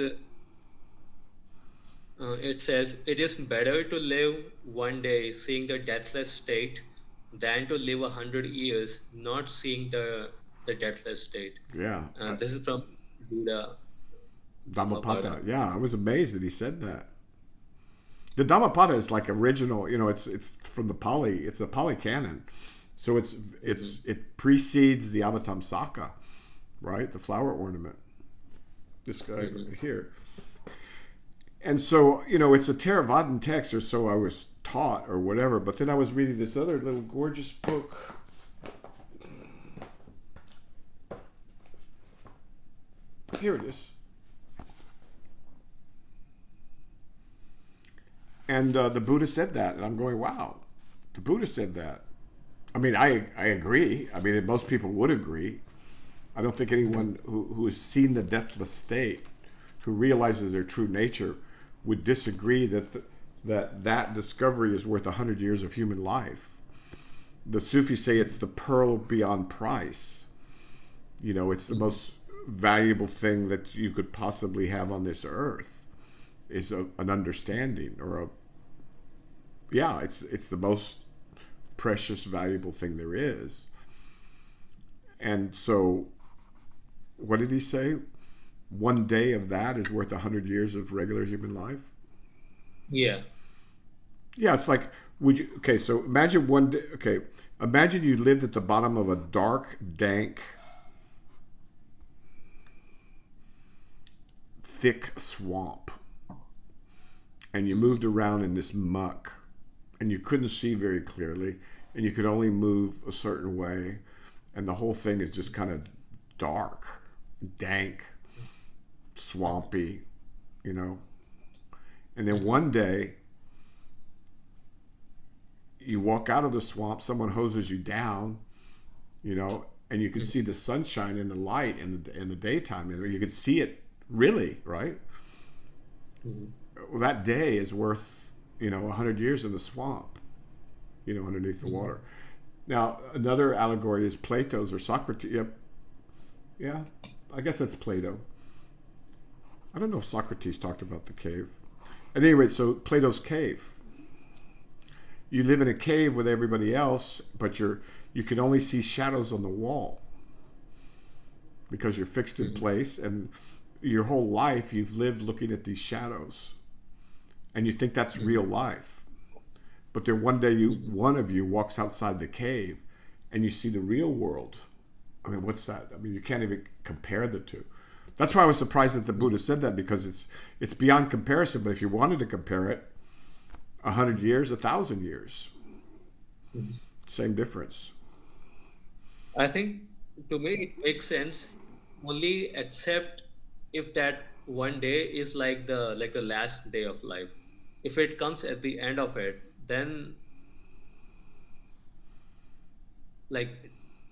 it says, it is better to live one day seeing the deathless state than to live 100 years not seeing the deathless state. Yeah. This is from Buddha. Dhammapada. Yeah, I was amazed that he said that. The Dhammapada is like original. It's from the Pali. It's a Pali canon, so it precedes the Avatamsaka, right? The flower ornament. This guy here. And so, it's a Theravadan text, or so I was taught, or whatever. But then I was reading this other little gorgeous book. Here it is. And the Buddha said that, and I'm going, wow, the Buddha said that. I mean, I agree. I mean, most people would agree. I don't think anyone who has seen the deathless state, who realizes their true nature, would disagree that discovery is worth 100 years of human life. The Sufis say it's the pearl beyond price. It's the most valuable thing that you could possibly have on this earth, is an understanding, or it's the most precious, valuable thing there is. And so, what did he say? One day of that is worth 100 years of regular human life. Yeah. Yeah, it's like, so imagine one day, imagine you lived at the bottom of a dark, dank, thick swamp, and you moved around in this muck, and you couldn't see very clearly, and you could only move a certain way, and the whole thing is just kind of dark, dank, swampy, and then one day you walk out of the swamp, someone hoses you down, and you can see the sunshine and the light in the daytime, and you can see it really, right? Well, that day is worth 100 years in the swamp, underneath the water. Now, another allegory is Plato's, or Socrates. Yep. Yeah, I guess that's Plato. I don't know if Socrates talked about the cave. At any rate, so Plato's cave. You live in a cave with everybody else, but you can only see shadows on the wall because you're fixed in place, and your whole life you've lived looking at these shadows, and you think that's real life. But then one day one of you walks outside the cave and you see the real world. I mean, what's that? I mean, you can't even compare the two. That's why I was surprised that the Buddha said that, because it's beyond comparison. But if you wanted to compare it, 100 years, 1,000 years, same difference. I think, to me, it makes sense only except if that one day is like the last day of life. If it comes at the end of it, then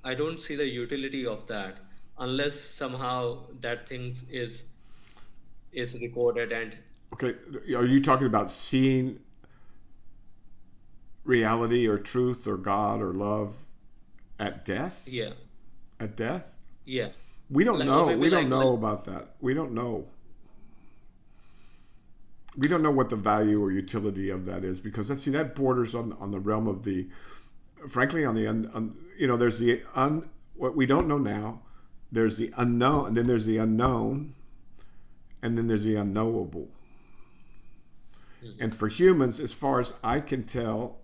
I don't see the utility of that, unless somehow that thing is recorded. And okay, are you talking about seeing reality or truth or God or love at death? Yeah. At death? Yeah. We don't know. We don't know about that. We don't know. We don't know what the value or utility of that is, because that borders on the realm of the, frankly, on the there's the what we don't know now. There's the unknown, and then there's the unknown, and then there's the unknowable. And for humans, as far as I can tell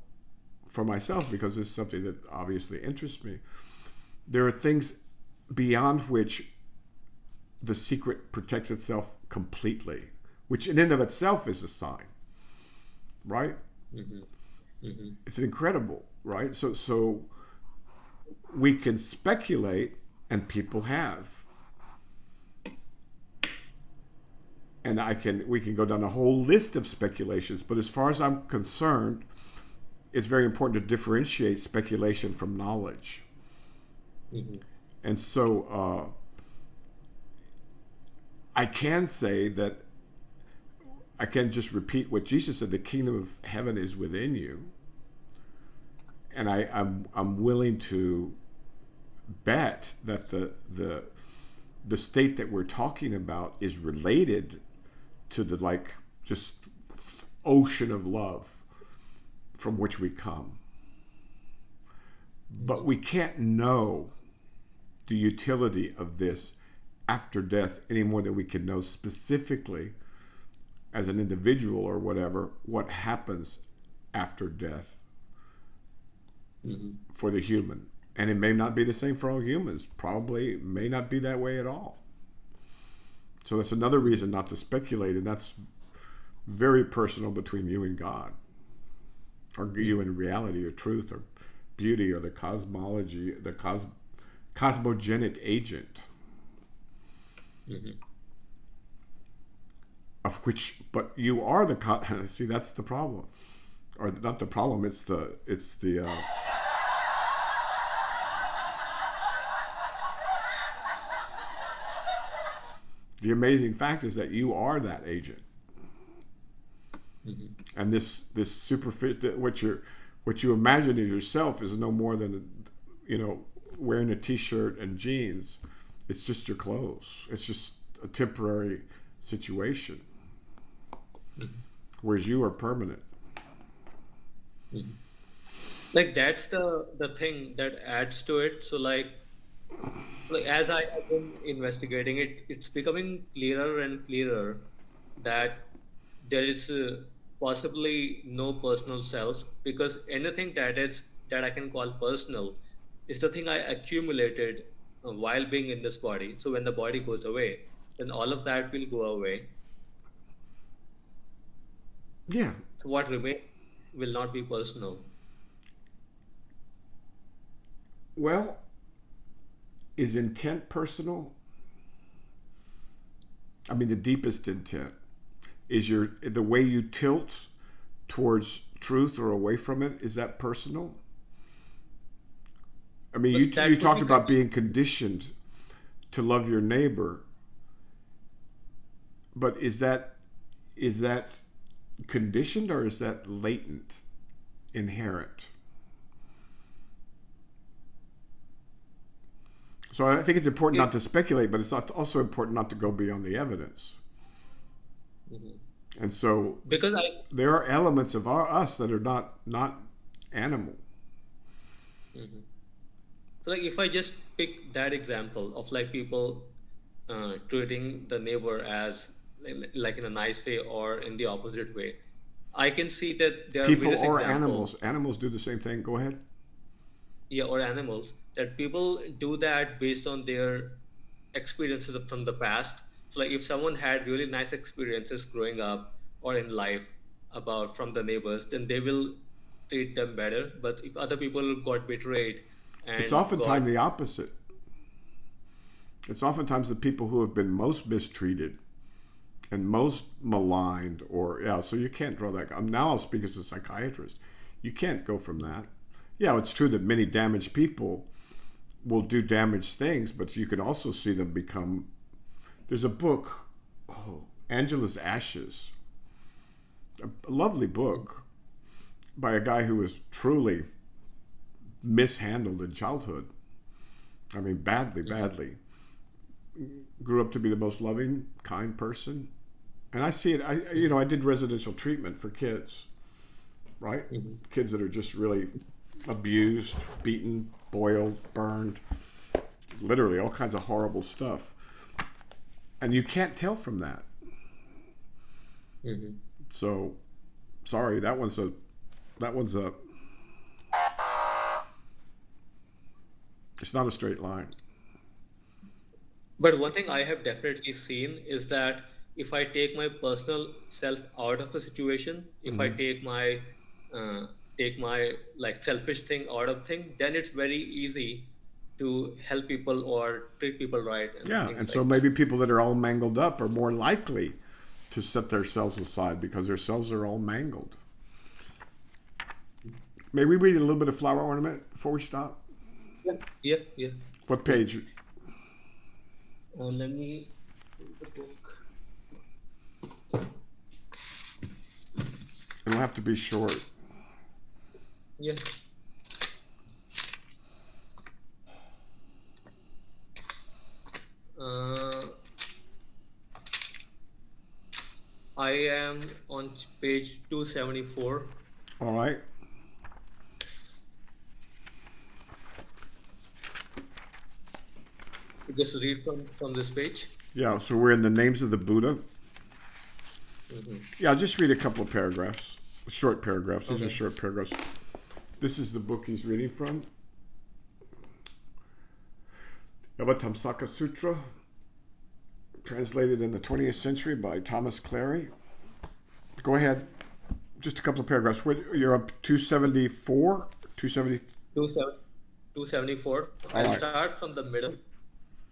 for myself, because it's something that obviously interests me, there are things beyond which the secret protects itself completely, which in and of itself is a sign, right? It's incredible, right? So we can speculate, and people have, and we can go down a whole list of speculations. But as far as I'm concerned, it's very important to differentiate speculation from knowledge. And so I can say that I can just repeat what Jesus said: the kingdom of heaven is within you. And I'm willing to bet that the state that we're talking about is related to the just ocean of love from which we come. But we can't know the utility of this after death any more than we can know specifically as an individual or whatever, what happens after death for the human. And it may not be the same for all humans. Probably may not be that way at all. So that's another reason not to speculate, and that's very personal between you and God, or you and reality, or truth, or beauty, or the cosmology, the cosmogenic agent. Of which, but you are the see, that's the problem, or not the problem. It's the amazing fact is that you are that agent, and this superficial, what you imagine of yourself is no more than, wearing a t-shirt and jeans. It's just your clothes. It's just a temporary situation. Whereas you are permanent. Like that's the thing that adds to it. So like as I have been investigating it, it's becoming clearer and clearer that there is possibly no personal self, because anything that I can call personal is the thing I accumulated while being in this body. So when the body goes away, then all of that will go away. Yeah. So what remains will not be personal. Well, is intent personal? I mean, the deepest intent is the way you tilt towards truth or away from it. Is that personal? I mean, you talked about being conditioned to love your neighbor, but is that conditioned, or is that latent, inherent? So I think it's important not to speculate, but it's also important not to go beyond the evidence. And so, because there are elements of us that are not animal. So like if I just pick that example of like people treating the neighbor as like in a nice way or in the opposite way, I can see that there are people various or examples. Animals do the same thing. Go ahead. Yeah, or animals, that people do that based on their experiences from the past. So like if someone had really nice experiences growing up or in life from the neighbors, then they will treat them better. But if other people got betrayed, and it's oftentimes the opposite. It's oftentimes the people who have been most mistreated and most maligned, so you can't draw that. Now I'll speak as a psychiatrist. You can't go from that. Yeah, it's true that many damaged people will do damaged things, but you can also see them become. There's a book, Angela's Ashes, a lovely book by a guy who was truly mishandled in childhood. I mean, badly. Grew up to be the most loving, kind person. And I see it, I did residential treatment for kids, right? Kids that are just really abused, beaten, boiled, burned, literally all kinds of horrible stuff. And you can't tell from that. So, sorry, that one's a it's not a straight line. But one thing I have definitely seen is that if I take my personal self out of the situation, if I take my like selfish thing out of thing, then it's very easy to help people or treat people right. And so maybe people that are all mangled up are more likely to set their cells aside because their cells are all mangled. May we read a little bit of flower ornament before we stop? Yeah. What page? Let me read the book. It'll have to be short. Yeah. I am on page 274. All right. Just read from this page. Yeah, so we're in the names of the Buddha. Hmm. Yeah, I'll just read a couple of paragraphs, short paragraphs. These are Okay. short paragraphs. This is the book he's reading from, Avatamsaka Sutra, translated in the 20th century by Thomas Clary. Go ahead. Just a couple of paragraphs. You're up 274? 270? 274. All I'll right. start from the middle.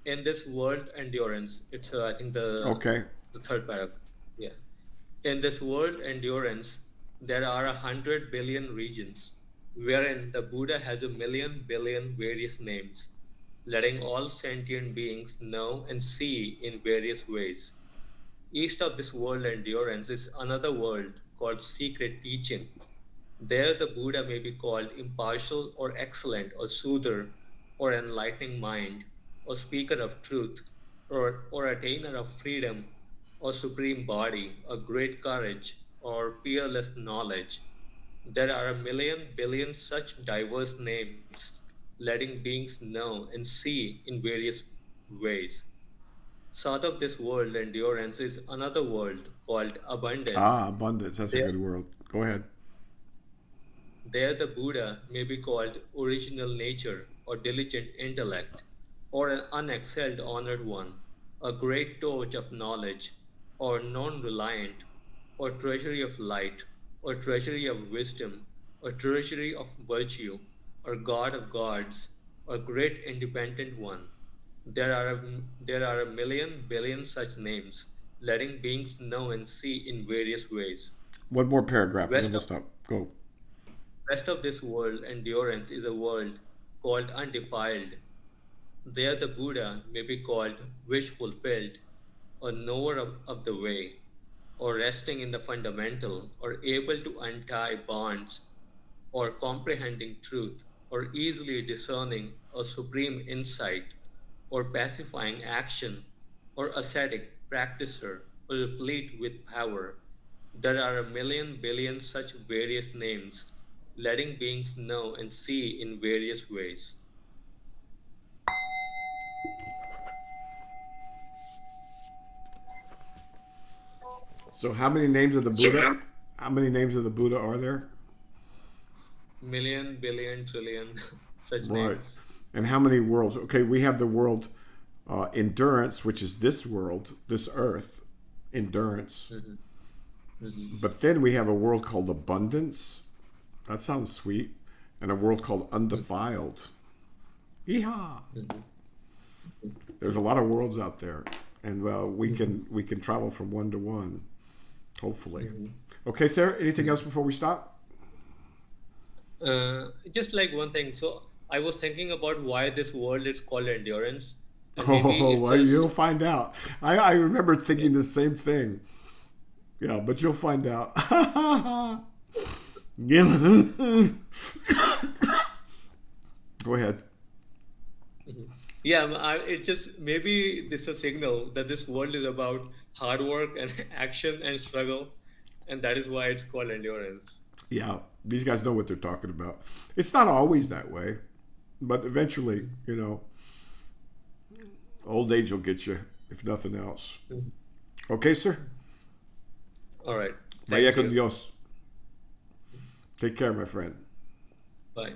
In this world endurance, it's I think Okay. the third paragraph. Yeah. In this world endurance, there are 100 billion regions, wherein the Buddha has 1 million billion various names, letting all sentient beings know and see in various ways. East of this world endurance is another world called secret teaching. There the Buddha may be called impartial or excellent or soother or enlightening mind or speaker of truth or attainer of freedom or supreme body or great courage or peerless knowledge. There are 1 million billion such diverse names, letting beings know and see in various ways. South of this world endurance is another world called abundance. Ah, abundance. That's a There good word. Go ahead. There the Buddha may be called original nature or diligent intellect, or an unexcelled honored one, a great torch of knowledge, or non-reliant, or treasury of light, or treasury of wisdom, or treasury of virtue, or god of gods, or great independent one. There are 1 million billion such names, letting beings know and see in various ways. One more paragraph and then West we'll of stop. Go. Rest of this world endurance is a world called undefiled. There the Buddha may be called wish fulfilled, or knower of the way, or resting in the fundamental, or able to untie bonds, or comprehending truth, or easily discerning, or supreme insight, or pacifying action, or ascetic practicer, or replete with power. There are 1 million billion such various names, letting beings know and see in various ways. So how many names of the Buddha? How many names of the Buddha are there? Million, billion, trillion, such Right. names. And how many worlds? Okay, we have the world endurance, which is this world, this earth, endurance. Mhm, mhm, But then we have a world called abundance. That sounds sweet. And a world called undefiled. Yeehaw! mhm, There's a lot of worlds out there, and we can travel from one to one, hopefully. mhm. Okay, Sarah. Anything else before we stop? Just like one thing, so I was thinking about why this world is called endurance, and maybe Oh, it's well, just you'll find out. I remember thinking the same thing. Yeah, but you'll find out. Yeah. Go ahead. Mhm. Yeah, it just maybe this is a signal that this world is about hard work and action and struggle, and that is why it's called endurance. Yeah, these guys know what they're talking about. It's not always that way, but eventually, old age will get you, if nothing else. Mhm. Okay, sir? All right, Vaya thank con you. Dios. Take care, my friend. Bye.